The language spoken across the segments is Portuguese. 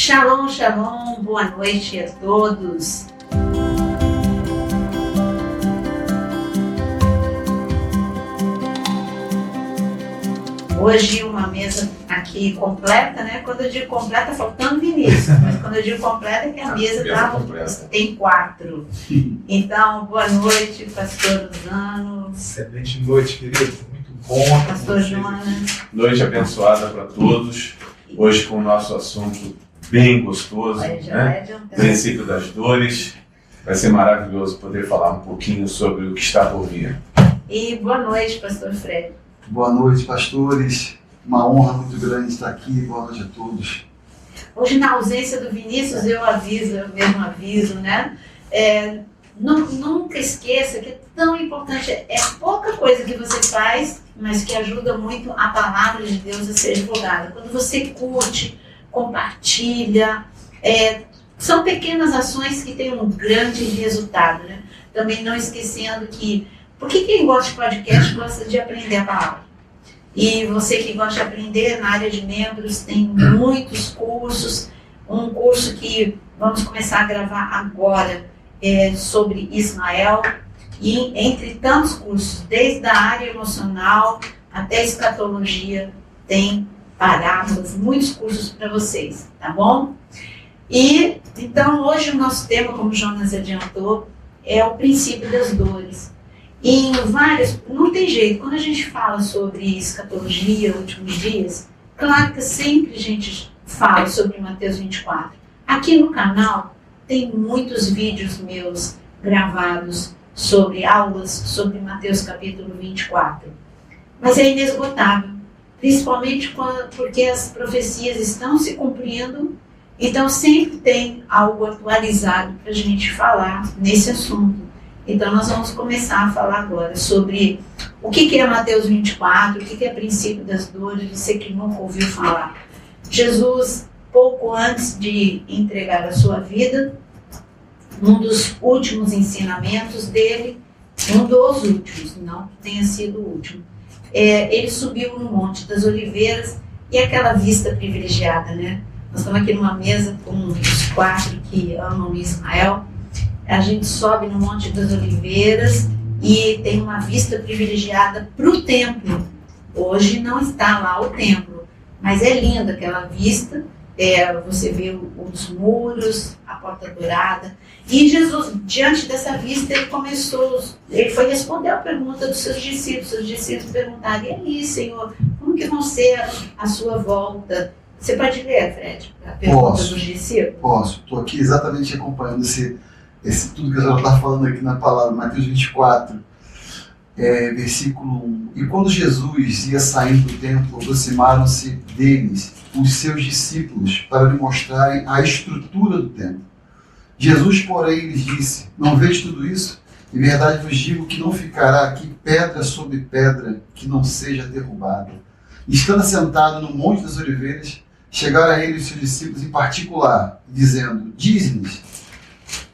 Shalom, shalom, boa noite a todos. Hoje uma mesa aqui completa, né? Quando eu digo completa, faltando Vinícius, mas quando eu digo completa é que a mesa tem 4. Então, boa noite, pastor Luzano. Excelente noite, querido. Muito bom. Pastor Jonas. Noite abençoada para todos. Hoje com o nosso assunto bem gostoso, né? Princípio das dores. Vai ser maravilhoso poder falar um pouquinho sobre o que está por vir. E boa noite, pastor Fred. Boa noite, pastores. Uma honra muito grande estar aqui. Boa noite a todos. Hoje, na ausência do Vinícius, eu mesmo aviso, né? Nunca esqueça que é tão importante, é pouca coisa que você faz, mas que ajuda muito a palavra de Deus a ser divulgada. Quando você curte, compartilha, são pequenas ações que têm um grande resultado, né? Também não esquecendo que, porque quem gosta de podcast gosta de aprender a palavra. E você que gosta de aprender na área de membros, tem muitos cursos. Um curso que vamos começar a gravar agora sobre Ismael. E entre tantos cursos, desde a área emocional até escatologia, tem parábolas, muitos cursos para vocês, tá bom? E então hoje o nosso tema, como o Jonas adiantou, é o princípio das dores. Em várias, não tem jeito, quando a gente fala sobre escatologia, últimos dias, claro que sempre a gente fala sobre Mateus 24. Aqui no canal tem muitos vídeos meus gravados sobre aulas sobre Mateus capítulo 24. Mas é inesgotável, principalmente porque as profecias estão se cumprindo, então sempre tem algo atualizado para a gente falar nesse assunto. Então nós vamos começar a falar agora sobre o que é Mateus 24, o que é princípio das dores, você que nunca ouviu falar. Jesus, pouco antes de entregar a sua vida, um dos últimos ensinamentos dele, um dos últimos, não que tenha sido o último, ele subiu no Monte das Oliveiras e aquela vista privilegiada, né? Nós estamos aqui numa mesa com os 4 que amam Ismael. A gente sobe no Monte das Oliveiras e tem uma vista privilegiada para o templo. Hoje não está lá o templo, mas é linda aquela vista. Você vê os muros, a porta dourada. E Jesus, diante dessa vista, ele foi responder a pergunta dos seus discípulos. Os discípulos perguntaram: e aí, Senhor, como que vão ser a sua volta? Você pode ler, Fred, a pergunta dos discípulos? Posso. Estou aqui exatamente acompanhando esse tudo que a senhora está falando aqui na palavra, Mateus 24, versículo 1. E quando Jesus ia saindo do templo, aproximaram-se deles os seus discípulos para lhe mostrarem a estrutura do templo. Jesus, porém, lhes disse: não veis tudo isso? Em verdade vos digo que não ficará aqui pedra sobre pedra que não seja derrubada. E estando assentado no Monte das Oliveiras, chegaram a ele os seus discípulos em particular, dizendo: dize-nos,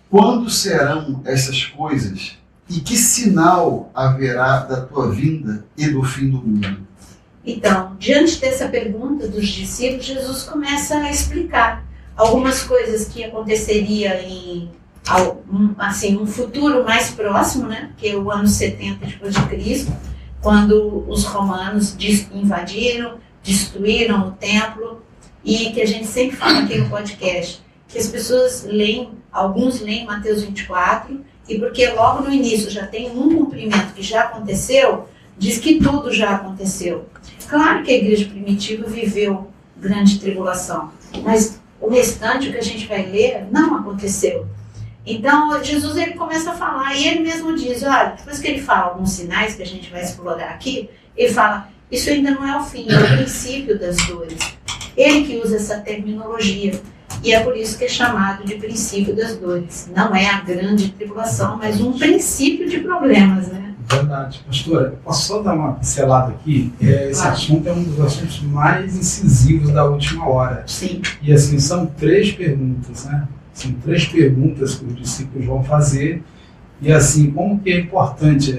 quando serão essas coisas? E que sinal haverá da tua vinda e do fim do mundo? Então, diante dessa pergunta dos discípulos, Jesus começa a explicar algumas coisas que aconteceria em um futuro mais próximo, né? Que é o ano 70 depois de Cristo, quando os romanos invadiram, destruíram o templo, e que a gente sempre fala aqui no podcast, que as pessoas alguns leem Mateus 24, e porque logo no início já tem um cumprimento que já aconteceu, diz que tudo já aconteceu. Claro que a igreja primitiva viveu grande tribulação, mas o restante, o que a gente vai ler, não aconteceu. Então, Jesus ele começa a falar, e ele mesmo diz, olha, depois que ele fala alguns sinais que a gente vai explorar aqui, ele fala, isso ainda não é o fim, é o princípio das dores. Ele que usa essa terminologia. E é por isso que é chamado de princípio das dores. Não é a grande tribulação, mas um princípio de problemas, né? Verdade. Pastora, posso só dar uma pincelada aqui? Esse assunto é um dos assuntos mais incisivos da última hora. Sim. E assim, são 3 perguntas, né? São 3 perguntas que os discípulos vão fazer. E assim, como que é importante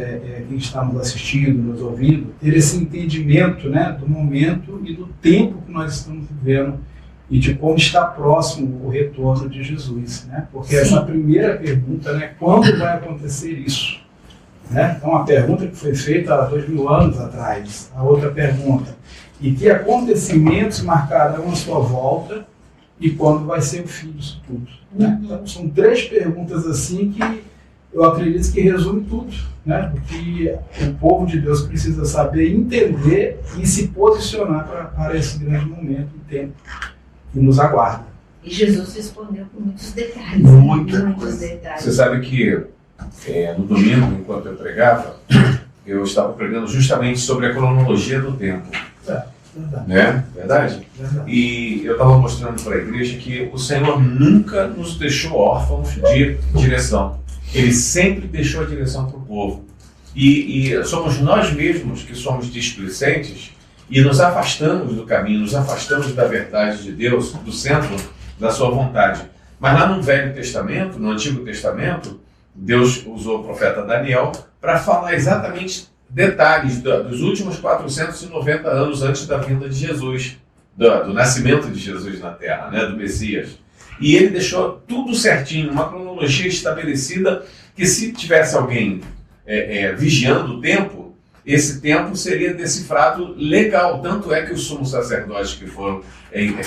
quem está nos assistindo, nos ouvindo, ter esse entendimento, né, do momento e do tempo que nós estamos vivendo e de como está próximo o retorno de Jesus, né? Porque essa primeira pergunta, né, quando vai acontecer isso? Né? Então, a pergunta que foi feita há 2000 anos atrás, a outra pergunta, e que acontecimentos marcarão a sua volta e quando vai ser o fim disso tudo? Né? Então, são 3 perguntas assim que eu acredito que resume tudo, né? O que o povo de Deus precisa saber, entender e se posicionar para esse grande momento e tempo que nos aguarda. E Jesus respondeu com muitos detalhes. Muitos detalhes. Você sabe que no domingo, enquanto eu pregava, eu estava pregando justamente sobre a cronologia do tempo. Verdade. Né? Verdade? E eu estava mostrando para a igreja que o Senhor nunca nos deixou órfãos de direção. Ele sempre deixou a direção para o povo. E somos nós mesmos que somos displicentes e nos afastamos do caminho, nos afastamos da verdade de Deus, do centro da sua vontade. Mas lá no Velho Testamento, no Antigo Testamento, Deus usou o profeta Daniel para falar exatamente detalhes dos últimos 490 anos antes da vinda de Jesus, do nascimento de Jesus na Terra, né, do Messias. E ele deixou tudo certinho, uma cronologia estabelecida que se tivesse alguém vigiando o tempo, esse tempo seria decifrado legal. Tanto é que os sumos sacerdotes que foram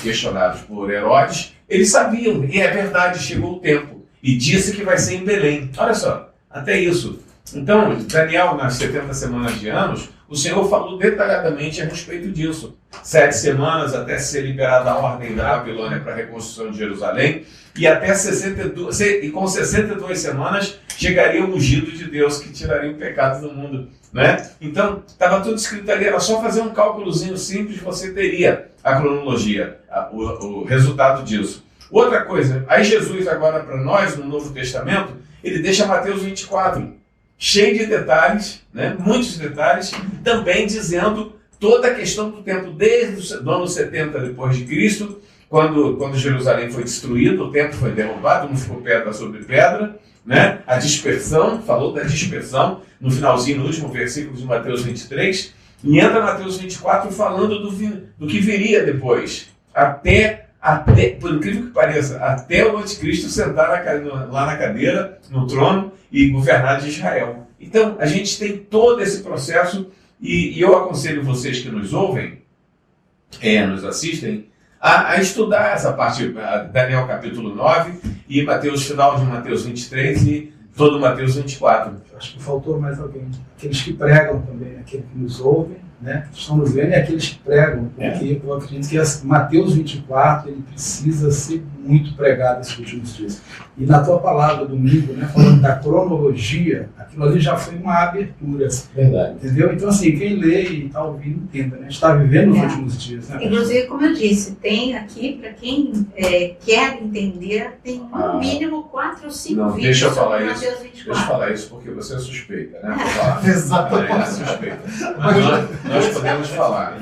questionados por Herodes, eles sabiam, e é verdade, chegou o tempo. E disse que vai ser em Belém. Olha só, até isso. Então, Daniel, nas 70 semanas de anos, o Senhor falou detalhadamente a respeito disso. 7 semanas até ser liberada a ordem da Babilônia para a reconstrução de Jerusalém, e até 62, e com 62 semanas chegaria o ungido de Deus que tiraria o pecado do mundo. Né? Então, estava tudo escrito ali, era só fazer um cálculozinho simples, você teria a cronologia, o resultado disso. Outra coisa, aí Jesus agora para nós, no Novo Testamento, ele deixa Mateus 24, cheio de detalhes, né? Muitos detalhes, também dizendo toda a questão do tempo, desde o ano 70 depois de Cristo, quando Jerusalém foi destruído, o templo foi derrubado, não ficou pedra sobre pedra, né? A dispersão, falou da dispersão, no finalzinho, no último versículo de Mateus 23, e entra Mateus 24 falando do que viria depois, até, por incrível que pareça, até o anticristo sentar lá na cadeira, no trono, e governar de Israel. Então, a gente tem todo esse processo, e eu aconselho vocês que nos ouvem, nos assistem, a estudar essa parte, Daniel capítulo 9, e Mateus, final de Mateus 23, e todo Mateus 24. Acho que faltou mais alguém. Aqueles que pregam também, aqueles que nos ouvem, né? Estão nos vendo, e aqueles que pregam, porque eu acredito que Mateus 24 ele precisa ser muito pregado esses últimos dias. E na tua palavra domingo, né, falando da cronologia, aquilo ali já foi uma abertura. Verdade. Entendeu? Então, assim, quem lê e está ouvindo, entenda, né? A gente está vivendo os últimos dias. Né? Inclusive, como eu disse, tem aqui, para quem quer entender, tem no mínimo 4 ou 5 vídeos. Deixa eu falar sobre isso. Mateus 24. Deixa eu falar isso porque você é suspeita, né? Exatamente. É suspeita. Mas nós podemos falar.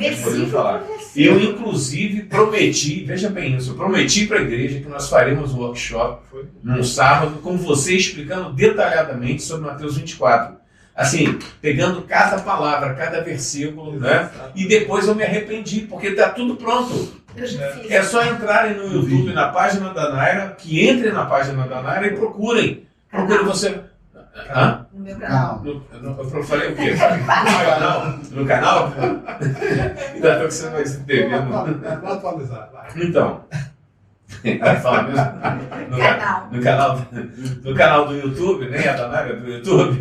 Eu, inclusive, prometi, veja bem isso, eu prometi para a igreja que nós faremos um workshop num sábado com você explicando detalhadamente sobre Mateus 24. Assim, pegando cada palavra, cada versículo, né? E depois eu me arrependi, porque está tudo pronto. Eu já fiz. É só entrarem no YouTube, na página da Naira, que entrem na página da Naira e procurem. Procurem você... Hã? No meu canal. Eu falei o quê? No canal? Ainda estou que você vai se TV. Vai atualizar, vai. Então, fala mesmo? Canal. No canal do YouTube, nem a Danária do YouTube.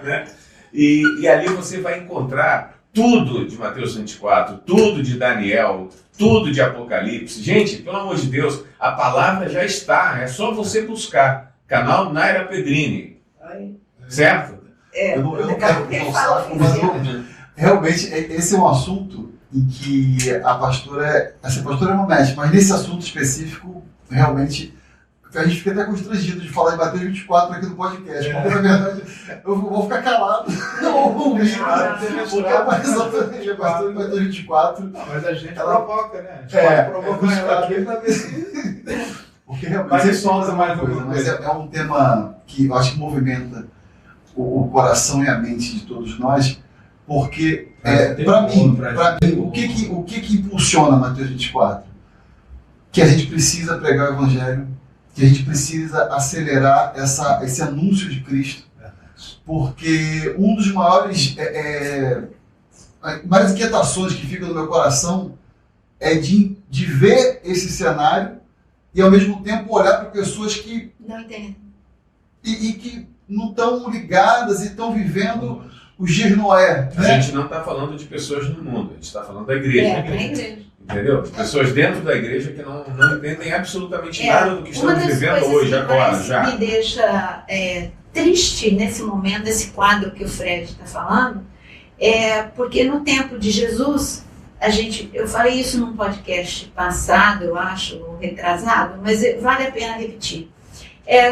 Né? E ali você vai encontrar tudo de Mateus 24, tudo de Daniel, tudo de Apocalipse. Gente, pelo amor de Deus, a palavra já está, é só você buscar. Canal Naira Pedrini. Certo? Eu não quero puxar o saco, mas realmente esse é um assunto em que essa pastora não mexe, mas nesse assunto específico, realmente, a gente fica até constrangido de falar em Mateus 24 aqui no podcast, porque na verdade eu vou ficar calado, não vou ouvir, porque é mais exatamente a pastora em Mateus 24. Mas a gente provoca, né? A gente pode provocar ela aqui para ver se... Porque realmente isso é mais uma coisa, mas é um tema que eu acho que movimenta o coração e a mente de todos nós, porque para mim, o que impulsiona Mateus 24? que a gente precisa pregar o Evangelho, que a gente precisa acelerar esse anúncio de Cristo, porque um dos maiores inquietações que fica no meu coração é de ver esse cenário e ao mesmo tempo olhar para pessoas que não entendem e que não estão ligadas e estão vivendo os dias de Noé. A gente não está falando de pessoas no mundo, a gente está falando da igreja. Entendeu? Pessoas dentro da igreja que não entendem absolutamente nada do que estamos vivendo hoje, agora, já. Me deixa triste nesse momento, nesse quadro que o Fred está falando, porque no tempo de Jesus, eu falei isso num podcast passado, eu acho, ou retrasado, mas vale a pena repetir.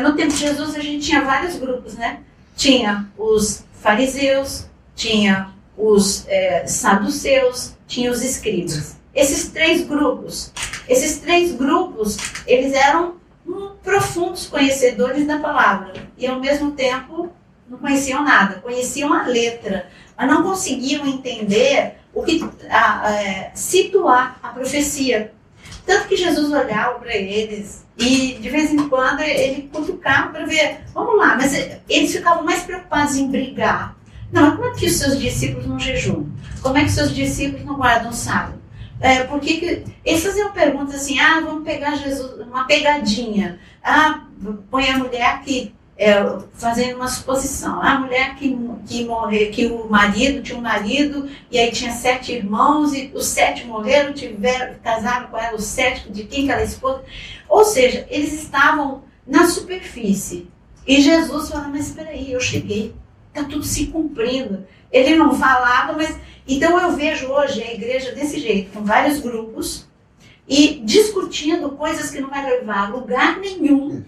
No tempo de Jesus a gente tinha vários grupos, né? Tinha os fariseus, tinha os saduceus, tinha os escribas. Esses três grupos, eles eram profundos conhecedores da palavra e ao mesmo tempo não conheciam nada, conheciam a letra, mas não conseguiam entender situar a profecia. Tanto que Jesus olhava para eles e de vez em quando ele cutucava para ver, vamos lá, mas eles ficavam mais preocupados em brigar. Não, mas como é que os seus discípulos não jejuam? Como é que os seus discípulos não guardam o sábado? Porque eles faziam perguntas assim, vamos pegar Jesus, uma pegadinha. Põe a mulher aqui, fazendo uma suposição. A mulher que morreu, que o marido tinha um marido, e aí tinha 7 irmãos, e os 7 morreram, casaram com ela, os 7, de quem que ela é esposa. Ou seja, eles estavam na superfície. E Jesus falou, mas espera aí, eu cheguei, está tudo se cumprindo. Ele não falava, mas... Então eu vejo hoje a igreja desse jeito, com vários grupos, e discutindo coisas que não vai levar a lugar nenhum,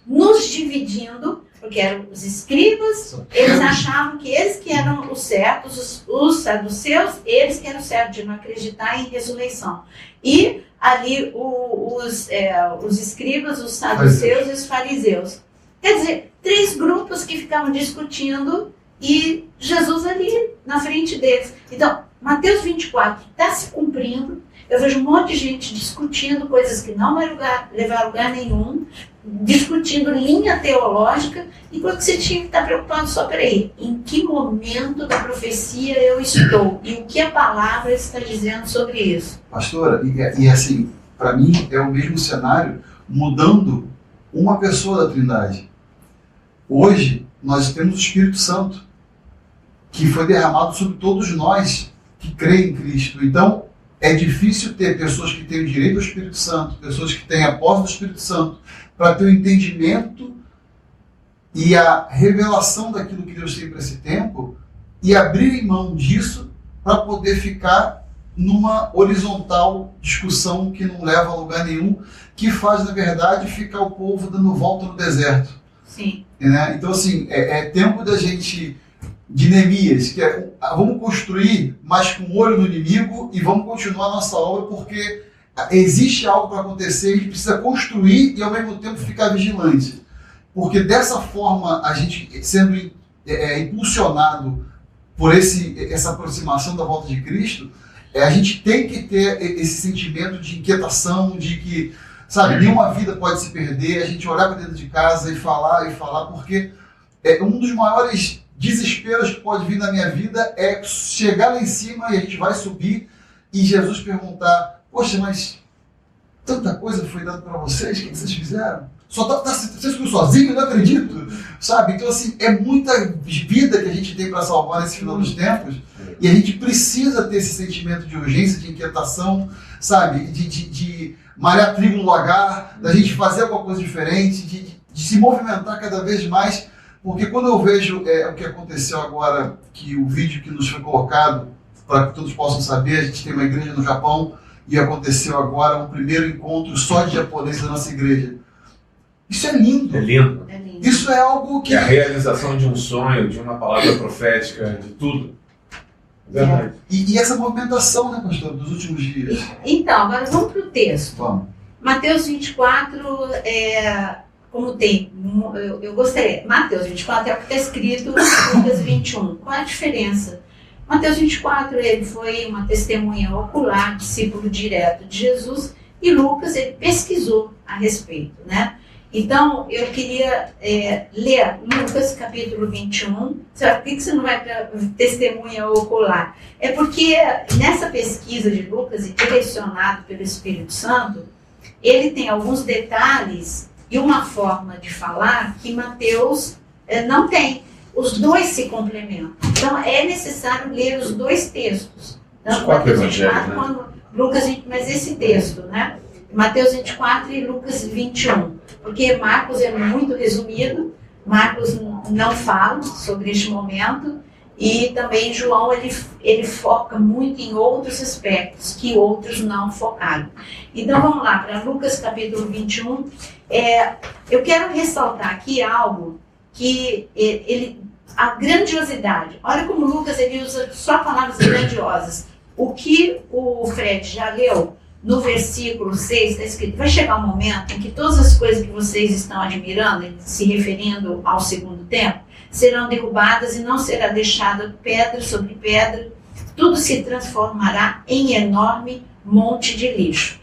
nos dividindo, porque eram os escribas, eles achavam que eles que eram os certos, os saduceus, eles que eram certos de não acreditar em ressurreição. E ali os escribas, os saduceus e os fariseus. Quer dizer, 3 grupos que ficavam discutindo e Jesus ali na frente deles. Então, Mateus 24 está se cumprindo. Eu vejo um monte de gente discutindo coisas que não vai levar a lugar nenhum, discutindo linha teológica, enquanto você tinha que estar preocupado só, peraí, em que momento da profecia eu estou? E o que a palavra está dizendo sobre isso? Pastora, e assim, para mim é o mesmo cenário, mudando uma pessoa da Trindade. Hoje, nós temos o Espírito Santo, que foi derramado sobre todos nós que creem em Cristo. Então, é difícil ter pessoas que têm o direito ao Espírito Santo, pessoas que têm a posse do Espírito Santo, para ter o entendimento e a revelação daquilo que Deus tem para esse tempo e abrirem mão disso para poder ficar numa horizontal discussão que não leva a lugar nenhum, que faz, na verdade, ficar o povo dando volta no deserto. Sim. Né? Então, assim, é tempo da gente, de Neemias, que vamos construir, mas com o olho no inimigo, e vamos continuar a nossa obra, porque existe algo para acontecer, a gente precisa construir e ao mesmo tempo ficar vigilante. Porque dessa forma, a gente sendo impulsionado por essa aproximação da volta de Cristo, a gente tem que ter esse sentimento de inquietação, de que, sabe, nenhuma vida pode se perder, a gente olhar para dentro de casa e falar, porque um dos maiores desesperos que pode vir na minha vida é chegar lá em cima e a gente vai subir e Jesus perguntar, poxa, mas tanta coisa foi dada para vocês, o que vocês fizeram? Você ficou sozinho? Não acredito, sabe? Então, assim, é muita vida que a gente tem para salvar nesse final dos tempos e a gente precisa ter esse sentimento de urgência, de inquietação, sabe? De malhar trigo no lagar, da gente fazer alguma coisa diferente, de se movimentar cada vez mais, porque quando eu vejo o que aconteceu agora, que o vídeo que nos foi colocado, para que todos possam saber, a gente tem uma igreja no Japão e aconteceu agora um primeiro encontro só de japoneses da nossa igreja. Isso é lindo. É lindo. Isso é algo que... É a realização de um sonho, de uma palavra profética, de tudo. Verdade. E essa movimentação, né, pastor, dos últimos dias? Então, agora vamos para o texto. Vamos. Mateus 24, como tem, eu gostaria, Mateus 24 é o que está escrito em Lucas 21. Qual é a diferença? Mateus 24, ele foi uma testemunha ocular, discípulo direto de Jesus, E Lucas, ele pesquisou a respeito, né? Então, eu queria ler Lucas capítulo 21. Sabe por que você não vai para testemunha ocular? É porque nessa pesquisa de Lucas, e direcionado pelo Espírito Santo, ele tem alguns detalhes e uma forma de falar que Mateus não tem. Os dois se complementam. Então, é necessário ler os dois textos. Tanto Mateus 24 quanto Lucas 20, mas esse texto, né? Mateus 24 e Lucas 21. Porque Marcos é muito resumido, Marcos não fala sobre este momento, e também João ele foca muito em outros aspectos que outros não focaram. Então vamos lá, para Lucas capítulo 21. Eu quero ressaltar aqui algo que a grandiosidade. Olha como Lucas ele usa só palavras grandiosas. O que o Fred já leu, no versículo 6 está escrito, vai chegar um momento em que todas as coisas que vocês estão admirando, se referindo ao segundo tempo, serão derrubadas e não será deixada pedra sobre pedra, tudo se transformará em enorme monte de lixo.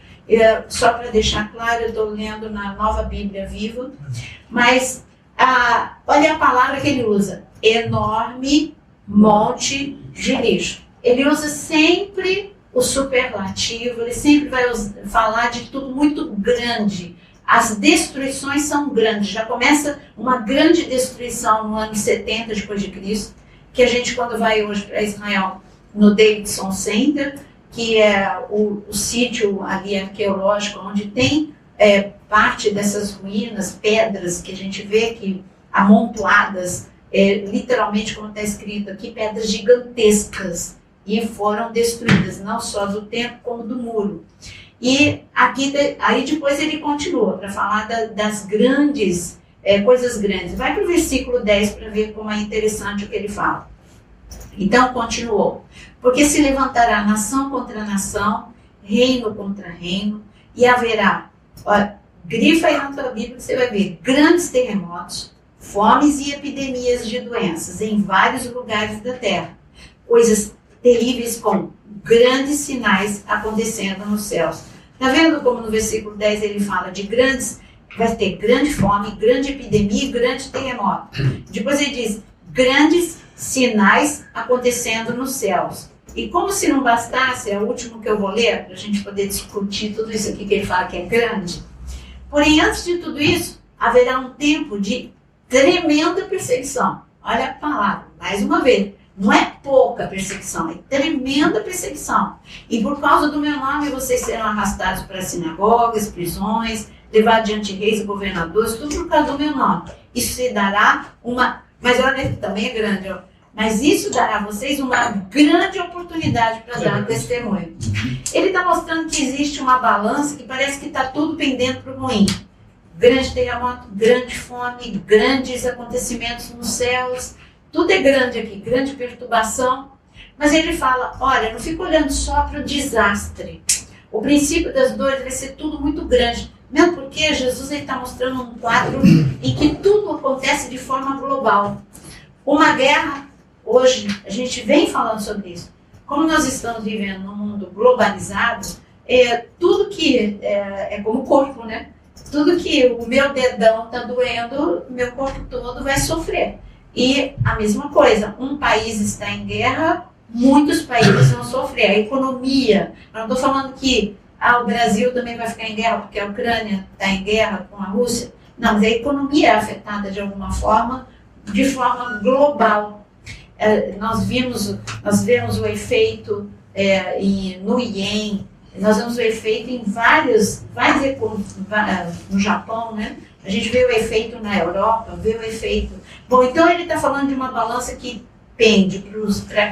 Só para deixar claro, eu estou lendo na Nova Bíblia Viva, mas olha a palavra que ele usa, enorme monte de lixo. Ele usa sempre o superlativo, ele sempre vai falar de tudo muito grande. As destruições são grandes. Já começa uma grande destruição no ano 70 depois de Cristo, que a gente quando vai hoje para Israel, no Davidson Center, que é o sítio ali arqueológico, onde tem parte dessas ruínas, pedras que a gente vê que amontoadas, literalmente como está escrito aqui, pedras gigantescas, e foram destruídas, não só do templo, como do muro. E aqui, aí depois ele continua para falar das grandes, coisas grandes. Vai para o versículo 10 para ver como é interessante o que ele fala. Então, continuou. Porque se levantará nação contra nação, reino contra reino, e haverá, grifa aí na tua Bíblia que você vai ver, grandes terremotos, fomes e epidemias de doenças em vários lugares da terra. Coisas terríveis com grandes sinais acontecendo nos céus. Está vendo como no versículo 10 ele fala de grandes, vai ter grande fome, grande epidemia e grande terremoto. Depois ele diz, grandes sinais acontecendo nos céus. E como se não bastasse, é o último que eu vou ler, para a gente poder discutir tudo isso aqui que ele fala que é grande. Porém, antes de tudo isso, haverá um tempo de tremenda perseguição. Olha a palavra, mais uma vez. Não é pouca perseguição, é tremenda perseguição. E por causa do meu nome, vocês serão arrastados para sinagogas, prisões, levados diante de reis e governadores, tudo por causa do meu nome. Isso se dará mas olha, também é grande, mas isso dará a vocês uma grande oportunidade para dar testemunho. Ele está mostrando que existe uma balança que parece que está tudo pendendo para o ruim. Grande terremoto, grande fome, grandes acontecimentos nos céus. Tudo é grande aqui, grande perturbação. Mas ele fala, olha, não fica olhando só para o desastre. O princípio das dores vai ser tudo muito grande. Mesmo porque Jesus está mostrando um quadro em que tudo acontece de forma global. Uma guerra, hoje, a gente vem falando sobre isso. Como nós estamos vivendo num mundo globalizado, tudo que é como o corpo, né? Tudo que o meu dedão está doendo, meu corpo todo vai sofrer. E a mesma coisa, um país está em guerra, muitos países vão sofrer. A economia, eu não estou falando que o Brasil também vai ficar em guerra porque a Ucrânia está em guerra com a Rússia. Não, mas a economia é afetada de alguma forma, de forma global. Nós vemos o efeito no Ien, nós vemos o efeito em várias no Japão, né? A gente vê o efeito na Europa, vê o efeito... Bom, então ele está falando de uma balança que pende para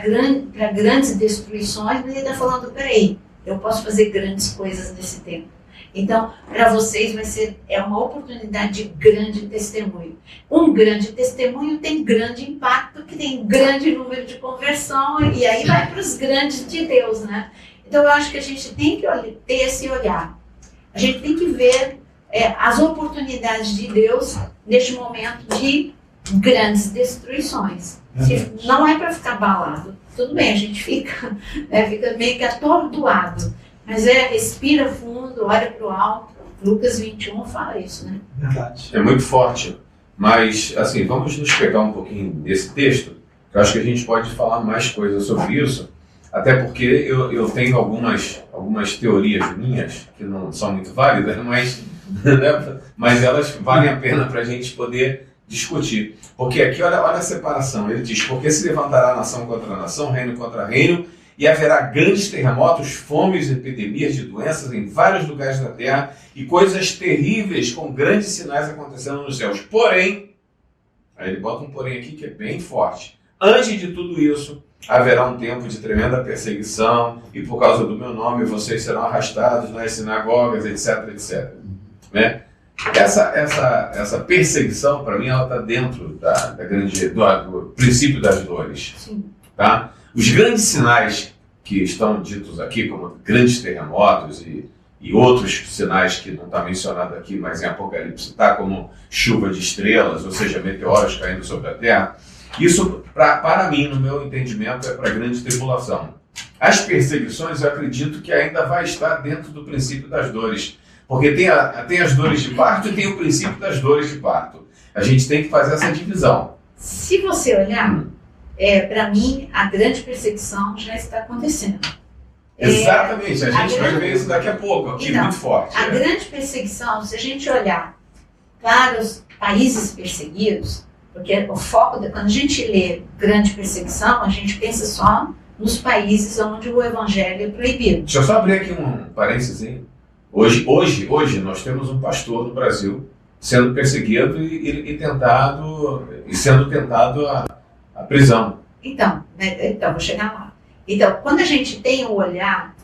grandes destruições, mas ele está falando, peraí, eu posso fazer grandes coisas nesse tempo. Então, para vocês vai ser uma oportunidade de grande testemunho. Um grande testemunho tem grande impacto, que tem grande número de conversão, e aí vai para os grandes de Deus, né? Então, eu acho que a gente tem que ter esse olhar. A gente tem que ver as oportunidades de Deus neste momento de grandes destruições. Não é para ficar abalado. Tudo bem, a gente fica meio que atordoado. Mas respira fundo, olha para o alto. Lucas 21 fala isso, né? Verdade. É muito forte. Mas, assim, vamos nos pegar um pouquinho desse texto, que eu acho que a gente pode falar mais coisas sobre isso, até porque eu tenho algumas teorias minhas, que não são muito válidas, mas, né, mas elas valem a pena para a gente poder discutir. Porque aqui, olha a separação. Ele diz, porque se levantará nação contra nação, reino contra reino, e haverá grandes terremotos, fomes, epidemias de doenças em vários lugares da terra e coisas terríveis com grandes sinais acontecendo nos céus. Porém, aí ele bota um porém aqui que é bem forte. Antes de tudo isso, haverá um tempo de tremenda perseguição e por causa do meu nome vocês serão arrastados nas sinagogas, etc, etc. Né? Essa perseguição, para mim, ela está dentro do princípio das dores. Sim. Tá? Os grandes sinais que estão ditos aqui, como grandes terremotos e outros sinais que não está mencionado aqui, mas em Apocalipse está, como chuva de estrelas, ou seja, meteoros caindo sobre a Terra, isso, para mim, no meu entendimento, é para a grande tribulação. As perseguições, eu acredito que ainda vai estar dentro do princípio das dores, porque tem as dores de parto e tem o princípio das dores de parto. A gente tem que fazer essa divisão. Se você olhar, para mim, a grande perseguição já está acontecendo. Exatamente, a gente vai ver isso daqui a pouco, aqui então, muito forte. A grande perseguição, se a gente olhar para os países perseguidos, porque o foco, quando a gente lê grande perseguição, a gente pensa só nos países onde o evangelho é proibido. Deixa eu só abrir aqui um parênteses. Hoje nós temos um pastor no Brasil sendo perseguido e sendo tentado a prisão. Então, vou chegar lá. Então, quando a gente tem o olhar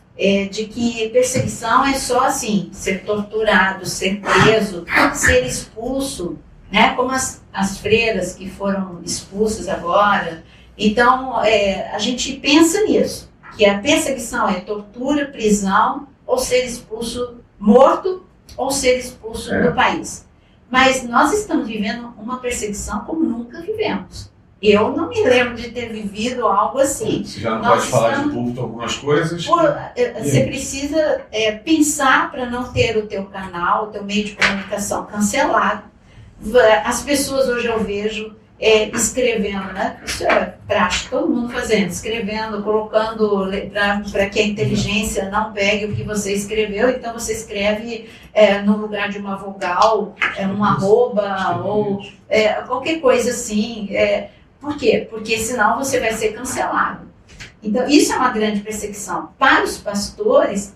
de que perseguição é só assim, ser torturado, ser preso, ser expulso, né? Como as freiras que foram expulsas agora. Então, a gente pensa nisso, que a perseguição é tortura, prisão, ou ser expulso, morto, ou ser expulso do país. Mas nós estamos vivendo uma perseguição como nunca vivemos. Eu não me lembro de ter vivido algo assim. Você já não pode falar de púlpito algumas coisas? Você precisa pensar para não ter o teu canal, o teu meio de comunicação cancelado. As pessoas hoje eu vejo escrevendo, né? Isso é prático, todo mundo fazendo, escrevendo, colocando para que a inteligência não pegue o que você escreveu, então você escreve no lugar de uma vogal, um arroba ou qualquer coisa assim. Por quê? Porque senão você vai ser cancelado. Então isso é uma grande perseguição. Para os pastores,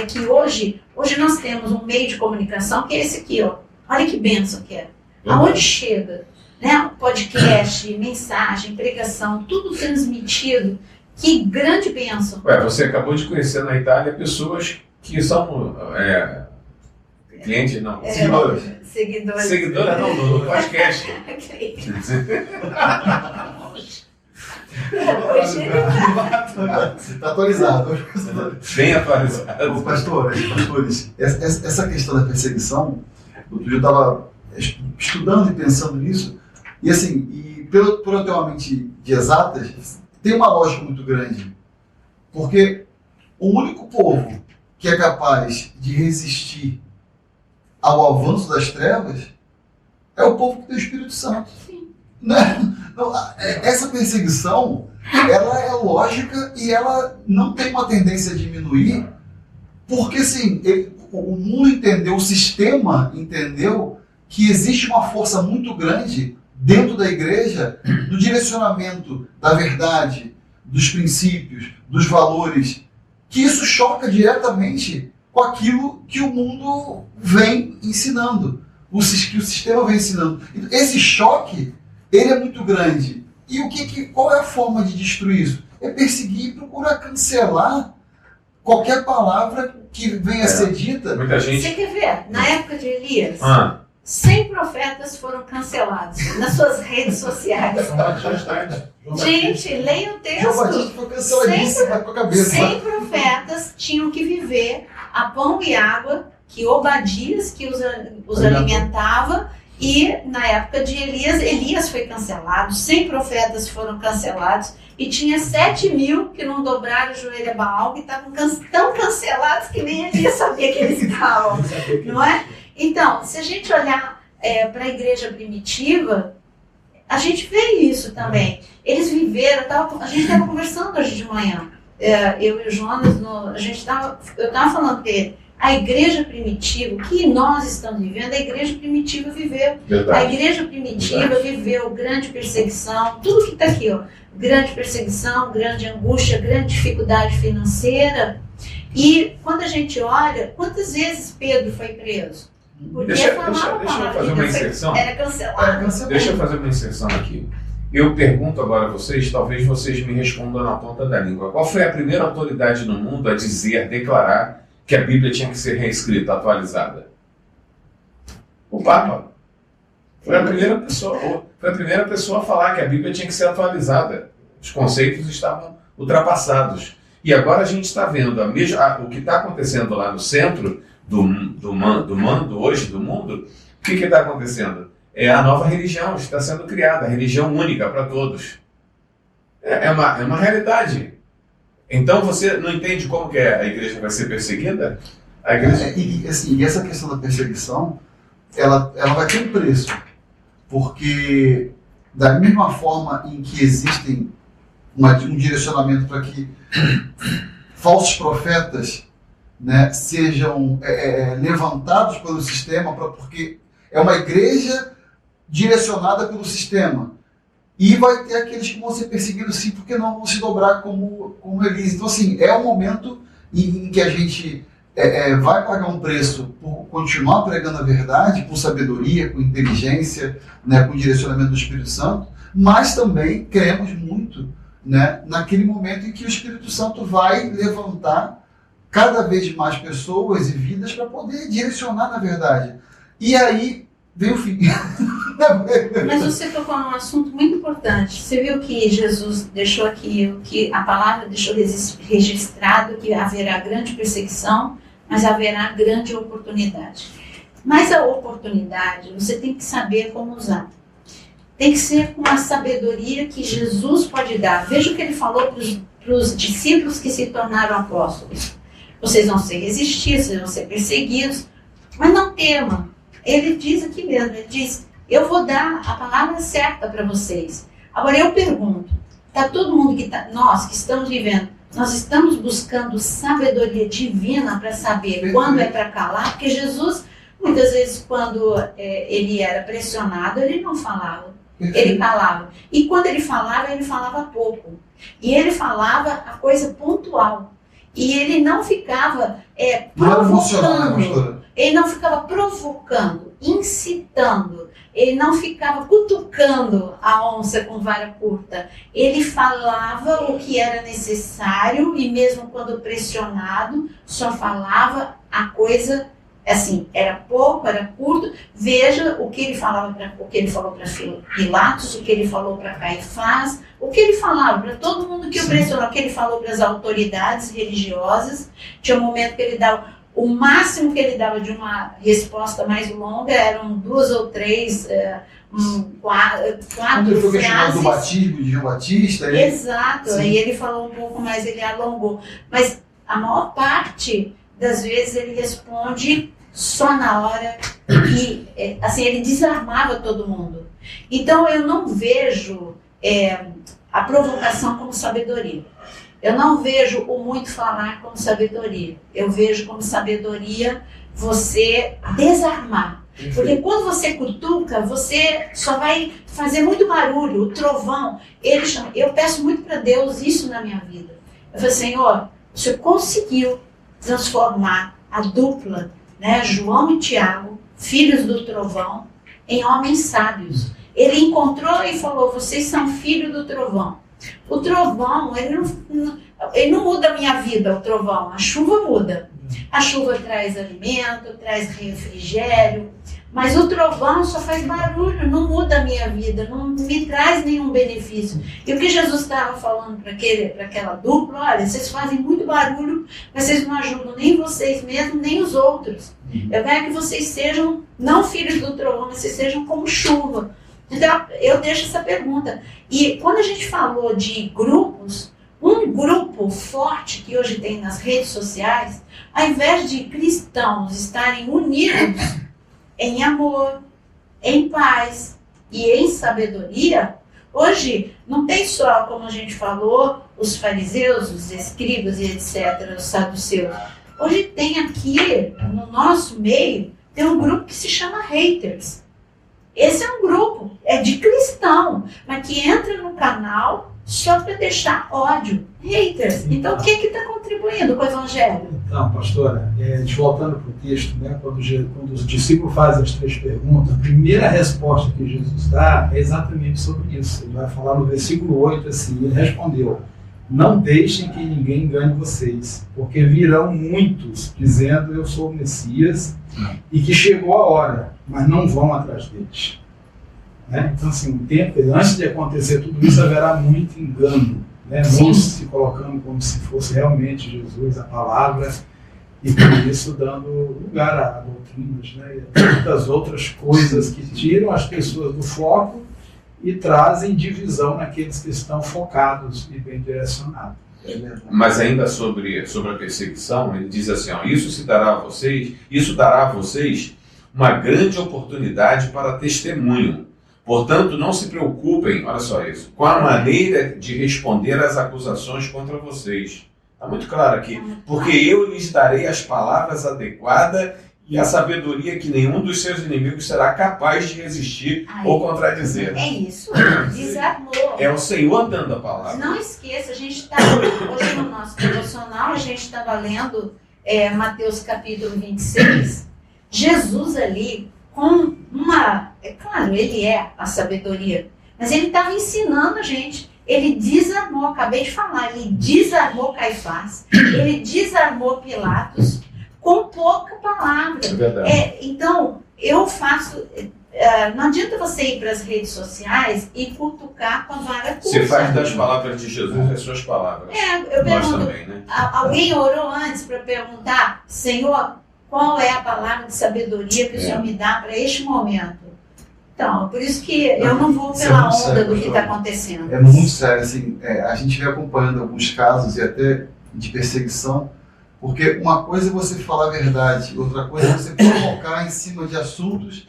que hoje nós temos um meio de comunicação que é esse aqui, ó. Olha que bênção que é. Aonde chega? Né? Podcast, mensagem, pregação, tudo transmitido. Que grande bênção. Você acabou de conhecer na Itália pessoas que são clientes, não, seguidores. Seguidoras não, do podcast. Está atualizado. Bem atualizado. Pastores, essa questão da perseguição, outro dia eu estava estudando e pensando nisso, e assim, por eu ter uma mente de exatas, tem uma lógica muito grande. Porque o único povo que é capaz de resistir ao avanço das trevas é o povo que tem o Espírito Santo. Né? Não, essa perseguição, ela é lógica e ela não tem uma tendência a diminuir, porque assim, o mundo entendeu, o sistema entendeu que existe uma força muito grande dentro da igreja do direcionamento da verdade, dos princípios, dos valores, que isso choca diretamente com aquilo que o mundo vem ensinando, que o sistema vem ensinando. Esse choque, ele é muito grande. E qual é a forma de destruir isso? É perseguir e procurar cancelar qualquer palavra que venha a ser dita. Muita gente... Você quer ver? Na época de Elias, 100 profetas foram cancelados nas suas redes sociais. Gente, leia o texto. 100 profetas tinham que viver a pão e água que Obadias que os alimentava, E na época de Elias foi cancelado, 100 profetas foram cancelados, e tinha 7.000 que não dobraram o joelho a Baal, que estavam tão cancelados que nem Elias sabia que eles estavam, não é? Então, se a gente olhar para a igreja primitiva, a gente vê isso também. Eles viveram, a gente estava conversando hoje de manhã, eu e o Jonas, eu estava falando dele. A igreja primitiva, o que nós estamos vivendo, a igreja primitiva viveu. Verdade. A igreja primitiva viveu grande perseguição, tudo que está aqui, ó, grande perseguição, grande angústia, grande dificuldade financeira. E quando a gente olha, quantas vezes Pedro foi preso? Porque Deixa eu fazer uma inserção. Era cancelado. Deixa eu fazer uma inserção aqui. Eu pergunto agora a vocês, talvez vocês me respondam na ponta da língua. Qual foi a primeira autoridade no mundo a declarar que a Bíblia tinha que ser reescrita, atualizada? O Papa. Foi a primeira pessoa a falar que a Bíblia tinha que ser atualizada. Os conceitos estavam ultrapassados. E agora a gente está vendo o que está acontecendo lá no centro do mando hoje, do mundo. O que está acontecendo? É a nova religião, está sendo criada, a religião única para todos. É uma realidade. Então você não entende como que a igreja vai ser perseguida? A igreja... E essa questão da perseguição, ela vai ter um preço. Porque da mesma forma em que existem um direcionamento para que falsos profetas, né, sejam levantados pelo sistema, porque é uma igreja direcionada pelo sistema. E vai ter aqueles que vão ser perseguidos sim, porque não vão se dobrar como Elias. Então, assim, é um momento em que a gente vai pagar um preço por continuar pregando a verdade, com sabedoria, com inteligência, né, com direcionamento do Espírito Santo, mas também queremos muito, né, naquele momento em que o Espírito Santo vai levantar cada vez mais pessoas e vidas para poder direcionar na verdade. E aí vem o fim. Mas você tocou num assunto muito importante. Você viu que Jesus deixou aqui, que a palavra deixou registrado que haverá grande perseguição, mas haverá grande oportunidade. Mas a oportunidade, você tem que saber como usar. Tem que ser com a sabedoria que Jesus pode dar. Veja o que ele falou para os discípulos que se tornaram apóstolos. Vocês vão ser resistidos, vocês vão ser perseguidos, mas não temam. Ele diz aqui mesmo, ele diz, eu vou dar a palavra certa para vocês. Agora eu pergunto, está todo mundo nós que estamos vivendo, nós estamos buscando sabedoria divina para saber quando é para calar? Porque Jesus, muitas vezes, quando ele era pressionado, ele não falava, ele calava. E quando ele falava pouco. E ele falava a coisa pontual. E ele não ficava provocando. Ele não ficava provocando, incitando. Ele não ficava cutucando a onça com vara curta. Ele falava o que era necessário e mesmo quando pressionado, só falava a coisa assim, era pouco, era curto. Veja o que ele falava, o que ele falou para Pilatos, o que ele falou para Caifás, o que ele falava para todo mundo que o pressionou, o que ele falou para as autoridades religiosas. Tinha um momento que ele dava, o máximo que ele dava de uma resposta mais longa eram 2 ou 3, 4 Quando ele foi questionado do batismo de João Batista. Exato, aí ele falou um pouco mais, ele alongou. Mas a maior parte das vezes ele responde só na hora que, assim, ele desarmava todo mundo. Então eu não vejo a provocação como sabedoria. Eu não vejo o muito falar como sabedoria. Eu vejo como sabedoria você desarmar. Porque quando você cutuca, você só vai fazer muito barulho. O trovão, eu peço muito para Deus isso na minha vida. Eu falo, Senhor, o Senhor conseguiu transformar a dupla, né, João e Tiago, filhos do trovão, em homens sábios. Ele encontrou e falou, vocês são filhos do trovão. O trovão, ele não muda a minha vida, o trovão. A chuva muda. A chuva traz alimento, traz refrigério, Mas o trovão só faz barulho, não muda a minha vida, não me traz nenhum benefício. E o que Jesus estava falando para aquela dupla, olha, vocês fazem muito barulho, mas vocês não ajudam nem vocês mesmos, nem os outros. Eu quero que vocês sejam, não filhos do trovão, mas vocês sejam como chuva. Então, eu deixo essa pergunta. E quando a gente falou de grupos, um grupo forte que hoje tem nas redes sociais, ao invés de cristãos estarem unidos em amor, em paz e em sabedoria, hoje não tem só, como a gente falou, os fariseus, os escribas e etc., os saduceus. Hoje tem aqui, no nosso meio, tem um grupo que se chama haters. Esse é um grupo, é de cristão, mas que entra no canal só para deixar ódio. Haters. Então, o que está contribuindo com o Evangelho? Então, pastora, voltando para o texto, né, quando os discípulos fazem as 3 perguntas, a primeira resposta que Jesus dá é exatamente sobre isso. Ele vai falar no versículo 8 assim, ele respondeu: não deixem que ninguém engane vocês, porque virão muitos dizendo eu sou o Messias e que chegou a hora, mas não vão atrás deles. Né? Então, assim, o tempo, antes de acontecer tudo isso, haverá muito engano, né? Muitos se colocando como se fosse realmente Jesus, a palavra, e por isso dando lugar a doutrinas, né? E a muitas outras coisas que tiram as pessoas do foco e trazem divisão naqueles que estão focados e bem direcionados. Mas ainda sobre a perseguição, ele diz assim, ó, isso dará a vocês uma grande oportunidade para testemunho. Portanto, não se preocupem, olha só isso, com a maneira de responder às acusações contra vocês. Está muito claro aqui. Porque eu lhes darei as palavras adequadas e a sabedoria que nenhum dos seus inimigos será capaz de resistir ou contradizer. É isso, desarmou. É o Senhor dando a palavra. Não esqueça, a gente está, hoje no nosso devocional, a gente estava lendo Mateus capítulo 26, Jesus ali, com claro, ele é a sabedoria, mas ele estava ensinando a gente. Ele desarmou, acabei de falar, ele desarmou Caifás, ele desarmou Pilatos com pouca palavra. É verdade. Então, eu faço... não adianta você ir para as redes sociais e cutucar com a vara curta. Você faz das palavras de Jesus as suas palavras. Eu Nós pergunto, também, né? Alguém orou antes para perguntar, Senhor, qual é a palavra de sabedoria que o Senhor me dá para este momento? Então, por isso que eu não vou pela onda do que está acontecendo. É muito sério, assim, a gente vem acompanhando alguns casos e até de perseguição, porque uma coisa é você falar a verdade, outra coisa é você provocar em cima de assuntos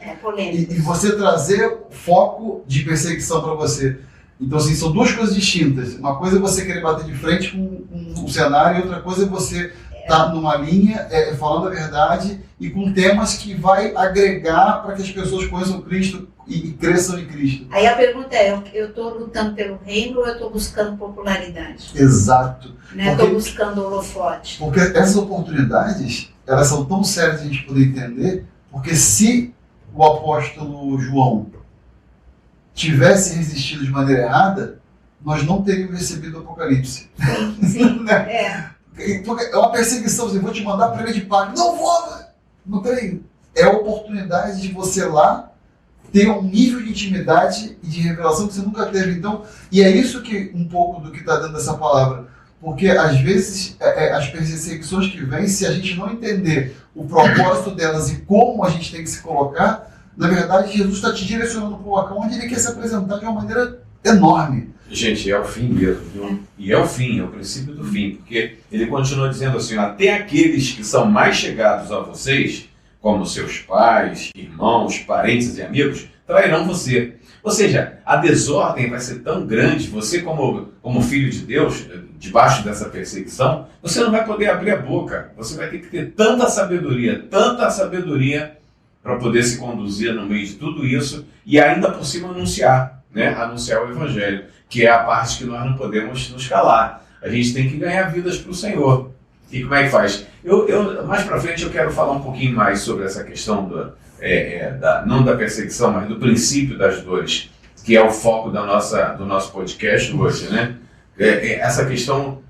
e você trazer foco de perseguição para você. Então, assim, são duas coisas distintas. Uma coisa é você querer bater de frente com um cenário, e outra coisa é você estar numa linha, falando a verdade e com temas que vai agregar para que as pessoas conheçam Cristo e cresçam em Cristo. Aí a pergunta é, eu estou lutando pelo reino ou eu estou buscando popularidade? Exato. Estou buscando holofote. Porque essas oportunidades, elas são tão sérias a gente poder entender, porque se o apóstolo João tivesse resistido de maneira errada, nós não teríamos recebido o Apocalipse. Sim. Porque é uma perseguição, eu vou te mandar para ele de pago. Não vou! Não tem. É a oportunidade de você lá ter um nível de intimidade e de revelação que você nunca teve. Então, e é isso que um pouco do que está dentro dessa palavra. Porque às vezes as perseguições que vêm, se a gente não entender o propósito delas e como a gente tem que se colocar, na verdade Jesus está te direcionando para um local onde ele quer se apresentar de uma maneira enorme. Gente, é o fim mesmo, viu? E é o fim, é o princípio do fim, porque ele continua dizendo assim, até aqueles que são mais chegados a vocês, como seus pais, irmãos, parentes e amigos, trairão você. Ou seja, a desordem vai ser tão grande, você como filho de Deus, debaixo dessa perseguição, você não vai poder abrir a boca, você vai ter que ter tanta sabedoria para poder se conduzir no meio de tudo isso e ainda por cima anunciar, né? Anunciar o Evangelho, que é a parte que nós não podemos nos calar. A gente tem que ganhar vidas para o Senhor. E como é que faz? Mais para frente eu quero falar um pouquinho mais sobre essa questão não da perseguição, mas do princípio das dores, que é o foco do nosso podcast hoje, né? Essa questão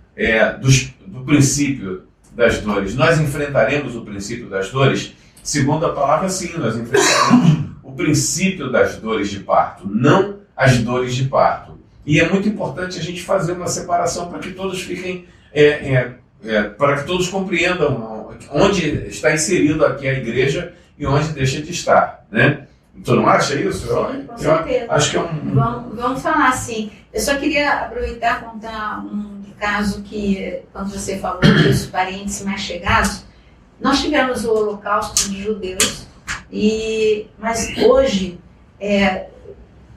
do princípio das dores. Nós enfrentaremos o princípio das dores segundo a palavra, sim, nós enfrentaremos o princípio das dores de parto, não as dores de parto. E é muito importante a gente fazer uma separação para que todos fiquem, para que todos compreendam onde está inserido aqui a igreja e onde deixa de estar, né? Tu não acha isso? Sim, com certeza. Acho que é Vamos falar assim. Eu só queria aproveitar e contar um caso que, quando você falou dos parentes mais chegados, nós tivemos o Holocausto de judeus, mas hoje,